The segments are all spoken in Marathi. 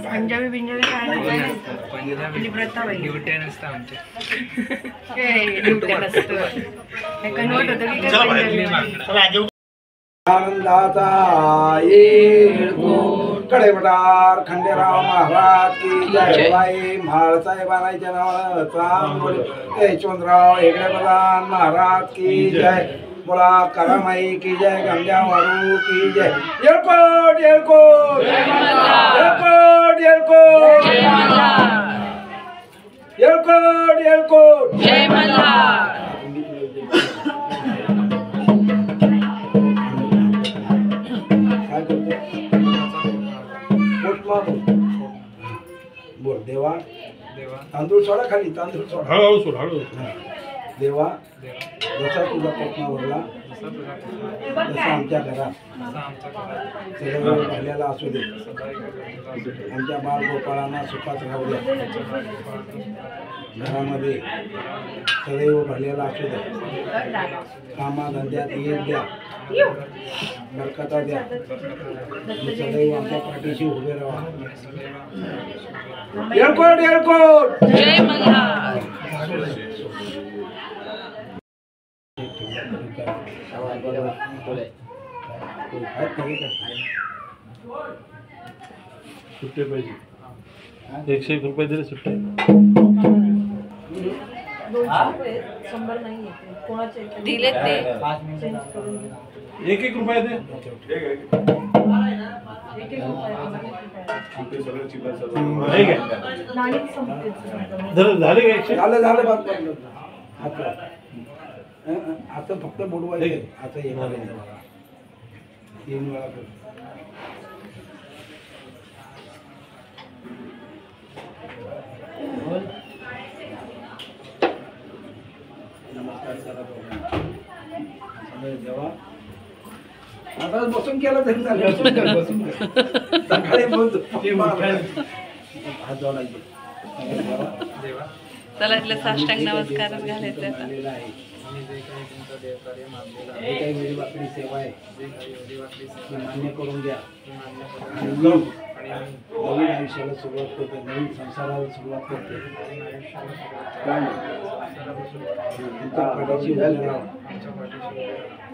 पंजाबी बिंजाबी ड्युट्या नसतं आमच्या ड्युट्या नसतं आनंदाचा कडेपटार खंडेराव महाराज की जय बाई म्हाळसाहेब आणायच्या नावाचा यशवंतराव हेगडे प्रधान महाराज की जय बोला करामाई की जय गंग्या वारू की जय येळकोट येळकोट येळकोट येळकोट येळकोट येळकोट जय मल्हार बोल देवा तांदूळ सोडा खाली तांदूळ सोडा हळूहळू सोड हळू देवा जसा तुझा पोटमा भरला तसा आमच्या घरात सदैव भरलेला असू दे आमच्या बाळ गोपाळांना सुखात राहू द्या घरामध्ये सदैव भरलेला असू द्या कामाधंद्यात येत द्या बरकता द्या सदैव आमच्या पाठीशी उभे राहा येळकोट येळकोट जय मल्हार सुट्टे पाहिजे 101 रुपये दिले सुट्टे 100 नाही दिले ते 1 रुपये दे झाले आता फक्त बुडवायचे आता येणार तीन वेळा नमस्कार करा देवा आता बसून केलं तरी चालेल बसून सकाळी हात जोडायचे चला इथलं साष्टांग नमस्कार घालायचं काही वेळी आपली सेवा आहे मान्य करून द्या आणि नवीन आयुष्याला सुरुवात करते नवीन संसाराला सुरुवात करते आमच्या पाठीशी उभे राहा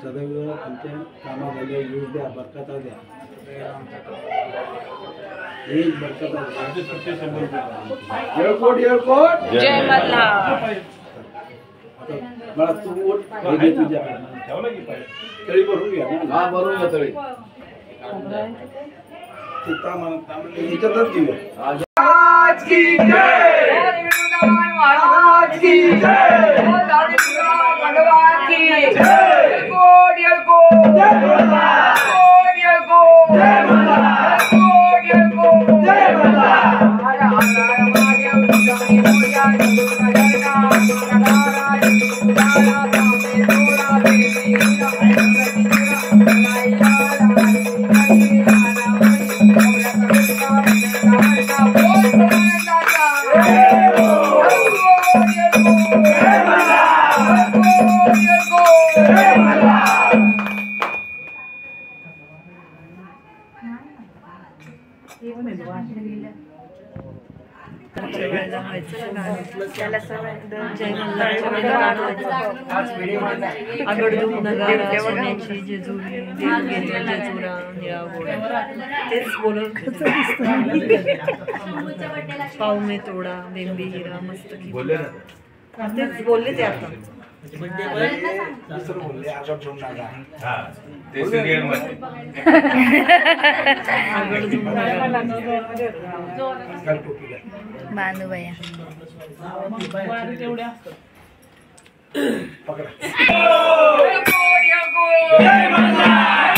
सदैव आमच्या कामामध्ये यूज द्या बरकता द्या एक बरकता येळकोट येळकोट जय मल्हार मला तू वोट तुझ्या तळी भरून घ्या हा भरून घ्या तळी याच्यातच घेऊया आज की जय महाराज की जय भगवान की जय कोट येळकोट जय मल्हार कोट येळकोट जय मल्हार कोट येळकोट जय मल्हार हर हर महादेव तुझी मोर्या सोन्याची जेजुरी जेजुरा तेच बोलत पावणे तोडा बेंबी हिरा मस्त तेच बोलले ते आता बांधू भैया जय मल्हार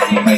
Thank you.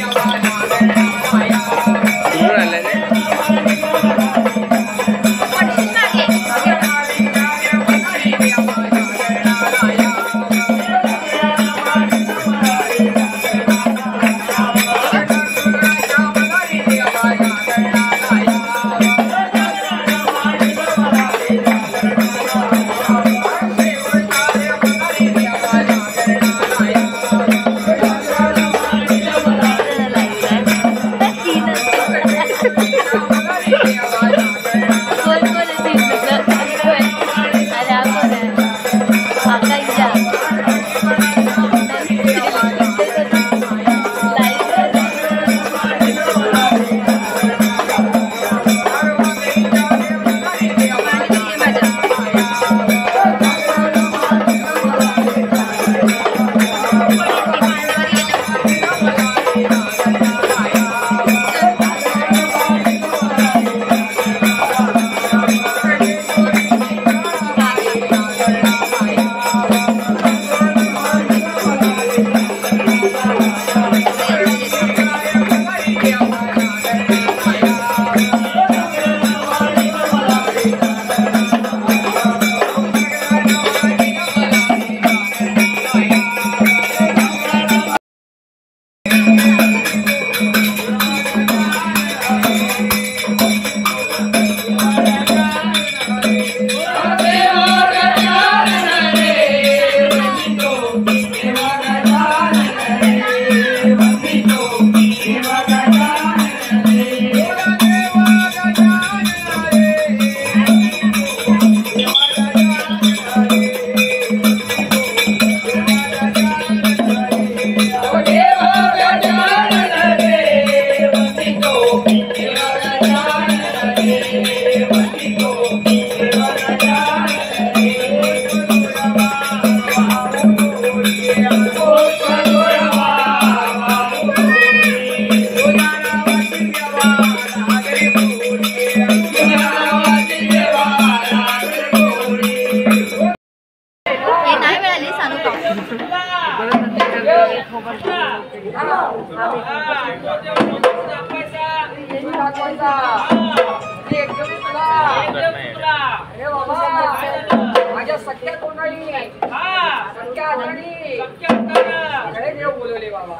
माझ्या सख्या तोंडाळी सख्या आदरणी सगळे देव बोलवले बाबा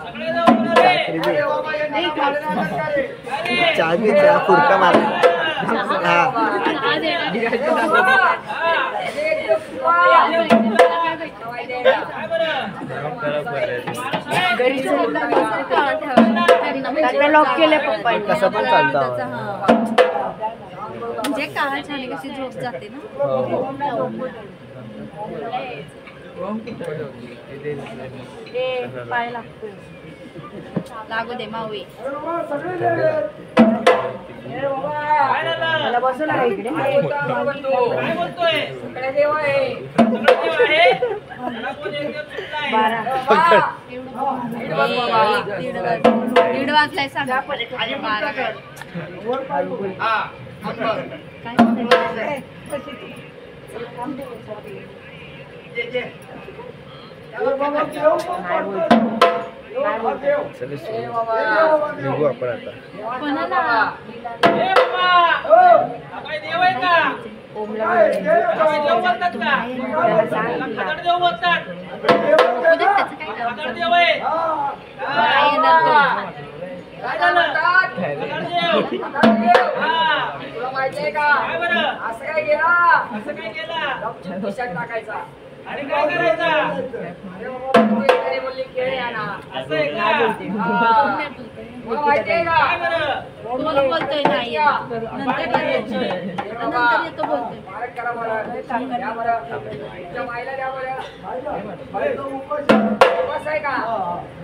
चहा फुरका मारला लॉक केले पप्पा कसं पण चालतं म्हणजे काळ छान कशी झोप जाते ना पाय लागतो लागू दे माऊई मला बसवलं का इकडे दीड वाजलाय सांगा निघू आपण आता तुला माहितीये का असं काय गेला टाकायचा आणि काय करायचा बोलली खेळ आणा असं आहे का माहितीये का तुम्हाला बोलतोय नाही नंतर येतो बोलतोय करा बरं द्या बरं तुमच्या माईला द्या बरं बस आहे का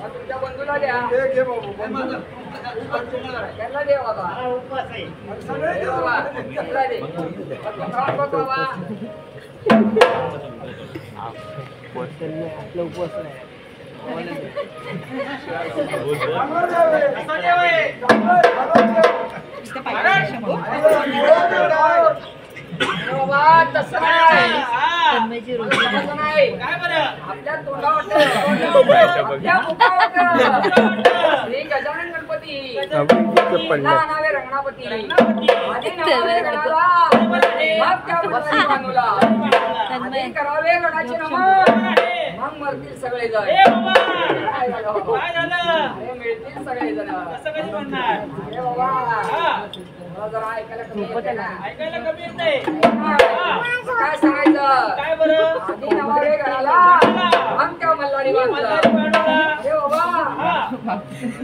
तुमच्या बंधूला द्या त्यांना दे बाबा सगळे दे बाबा त्यांना दे बाबा आपलं उपवास नाही तसं नाही आपल्या तोंडावर गजानन गणपती नावे रंगणापती करावे गणाचे नमन मग मरतील सगळे जण मिळतील सगळे जण जरा ऐकायला कमी काय सांगायचं आधी नवावे गणाला मग त्या मल्हारी बांधला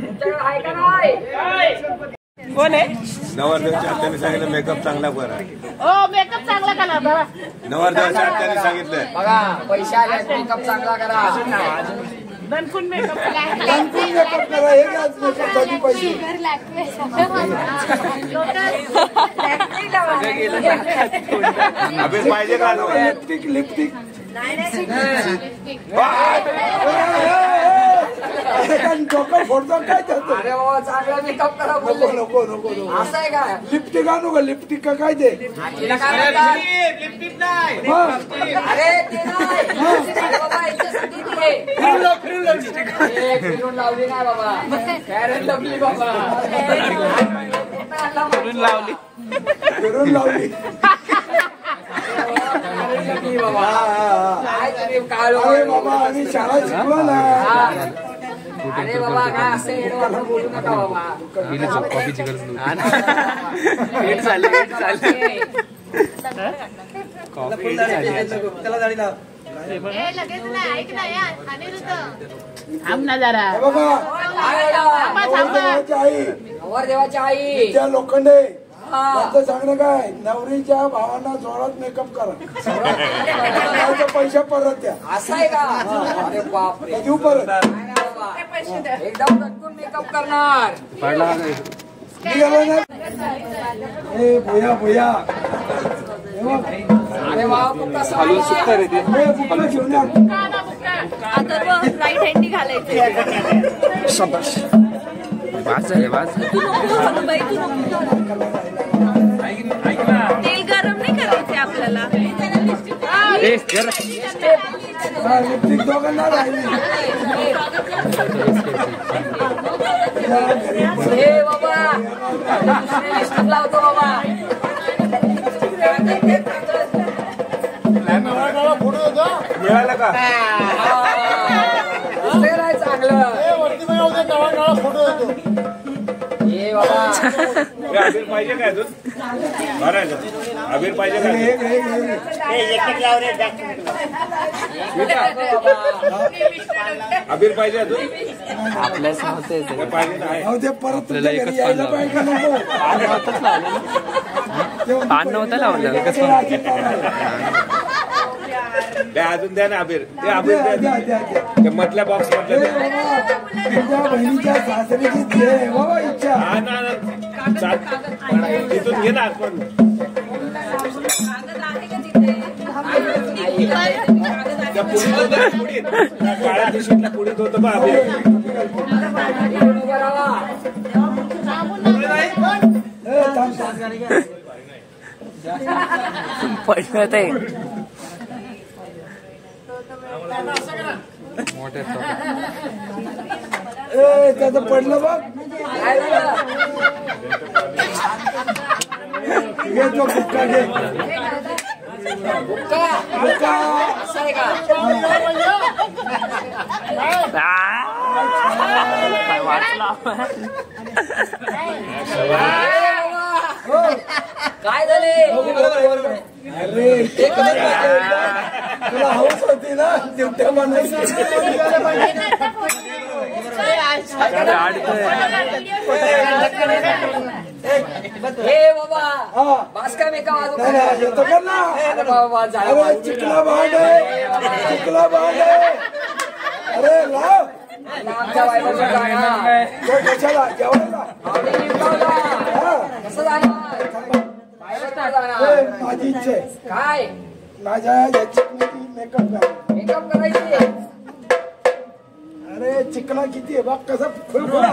तुमच्याकडे आहे का नाही कोण आहे नवरदेवच्या हाताने सांगितलं मेकअप चांगला करा मेकअप चांगला करा बघा नवरदेवच्या हाताने सांगितलं बघा पैसे आले मेकअप चांगला करा दणकून मेकअप अभेस पाहिजे का लिपस्टिक डोकं फोडतो काय करतो अरे बाबा चांगला मेकअप करा नको नको नको असं आहे का लिपस्टिक आणू का लिपस्टिक का काय ते लिपस्टिक नाही अरे ते नाही बाबा याच्यासाठी फिरून लावली नाही बाबा कॅरेट लावली बाबा फिरून लावली बाबा आम्ही शाळा शिकलो ना अरे बाबा काय असं एडवाला बोलू नका बाबा कॉफीची गरज त्याला जाडी लाव देवाची आई त्या लोखंडे सांगणं काय नवरीच्या भावांना जोरात मेकअप करा पैसे परत द्या असं आहे का अरे बापरे देऊ परत एकदम झटकून मेकअप करणार भोया भोया अरे वा राईट हँडी घालायचे. तू नको बाई, तू नको. तेल गरम नाही करायचे आपल्याला. मिळालं का अबीर पाहिजे काय अजून भरायचं अबीर पाहिजे काय अबीर पाहिजे अजून आपल्याच नव्हते पाहिजे नाही पान नव्हतं लावलं द्या अजून द्या ना अबीर ते अबीर द्या ते मधल्या बॉक्स मधल्या हा ना तिथून घे ना पण त्या पुढीत होतं पुढीत काळ्या पिशवीतल्या पुढीत होतं बा अबीर पडलं ते मोठे त्याचं पडलं बघ घे तो बुक्का घे काय झाले अरे तुला हौस होती ना चिमट्या बनायची हे बाबा बास का मेका वाजू येतो का ना बाबा अरे चिकला भांड चिकला भांड अरे लाव आमच्या बायकोचं गाणं तो कशाला जेवायला कसं जाणार बायकोचं जाणार माझी इच्छा आहे काय माझ्या याची मेकअप मेकअप करायची अरे चिकला किती आहे बघ कसं फुलफुल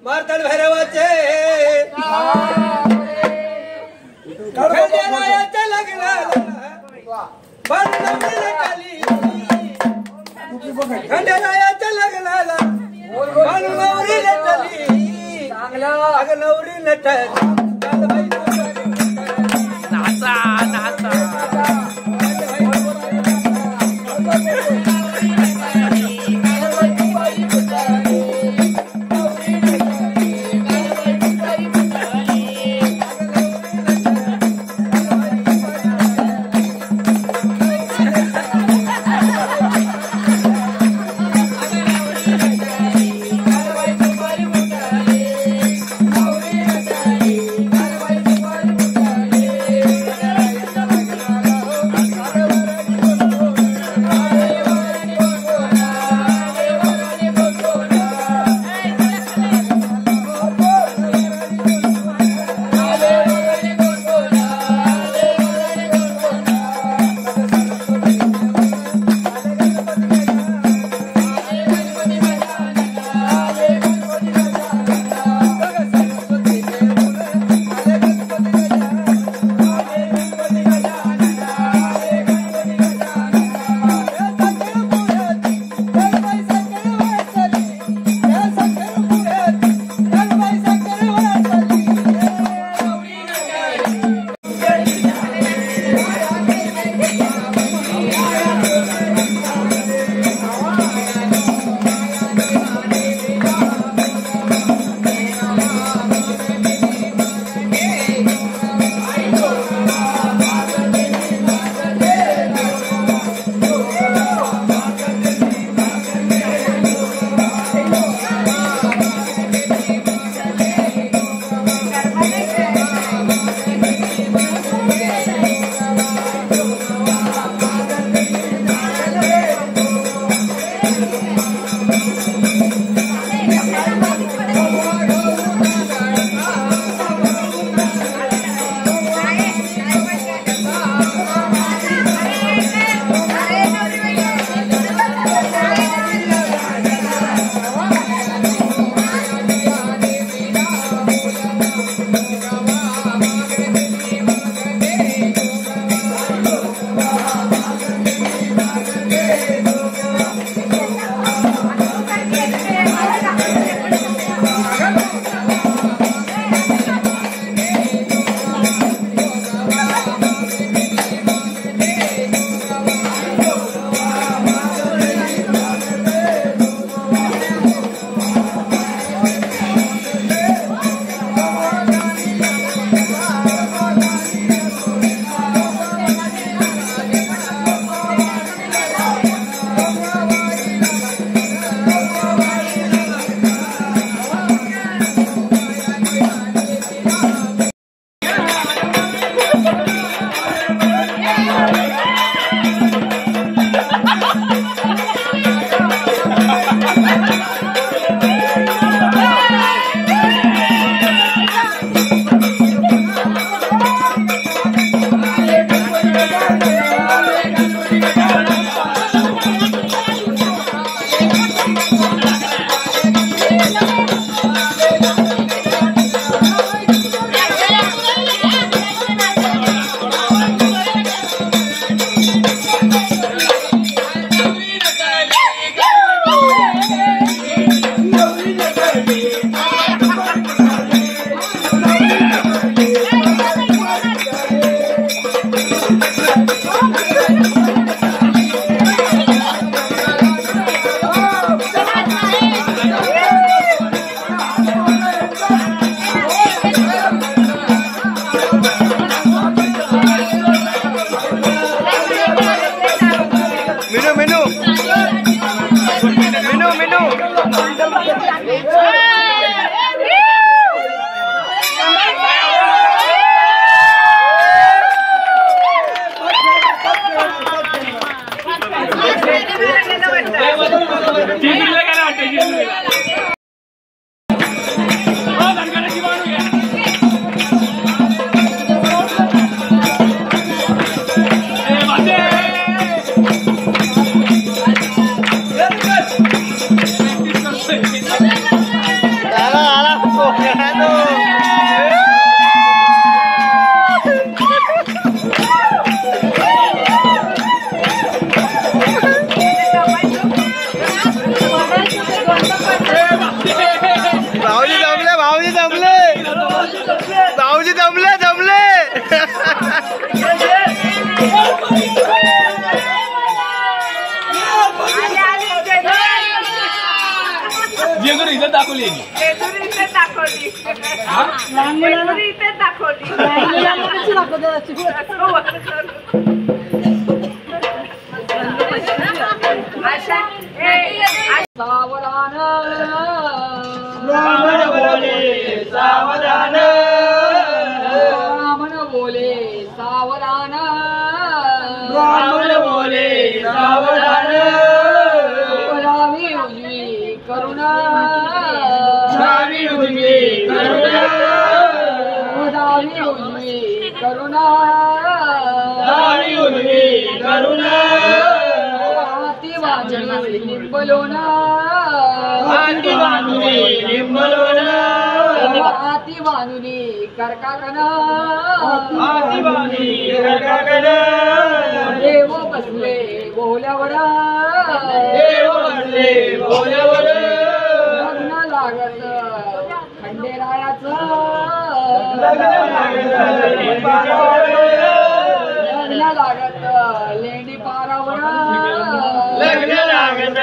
मारताल भैरवाचे खंडेरायाच्या लग्नाला नवरी नटली चांगलं नवरी नटली नाचा नाचा जेजुरी इथं दाखवली जेजुरी इथे दाखवली जेजुरी इथे दाखवली अशा सावधान रामन बोले सावधान रामन बोले सावधान रामन बोले सावधान करावी उजवी करुणा सारी उजवी करुणा करावी उजवी करुणा सारी उजवी करुणा हाती वाजवी निंबलोना हाती बांधुनी लिंबलोना हाती बांधुनी करकाकना हाती बांधुनी करकाकना देव बसले बोल्यावरा देव बसले बोल्यावर लग्न लागत खंडेरायाचं लग्न लागत लेंडी पारावर लग्न लागत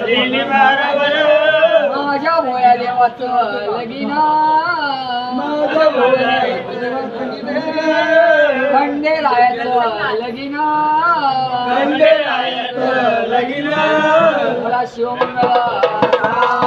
लेणी मारावर माझ्या भोया देवाचं लगीना माझ्या भोया खंडेरायाचं लगीना खंडेरायाचं लगीना मला शिवमंगळा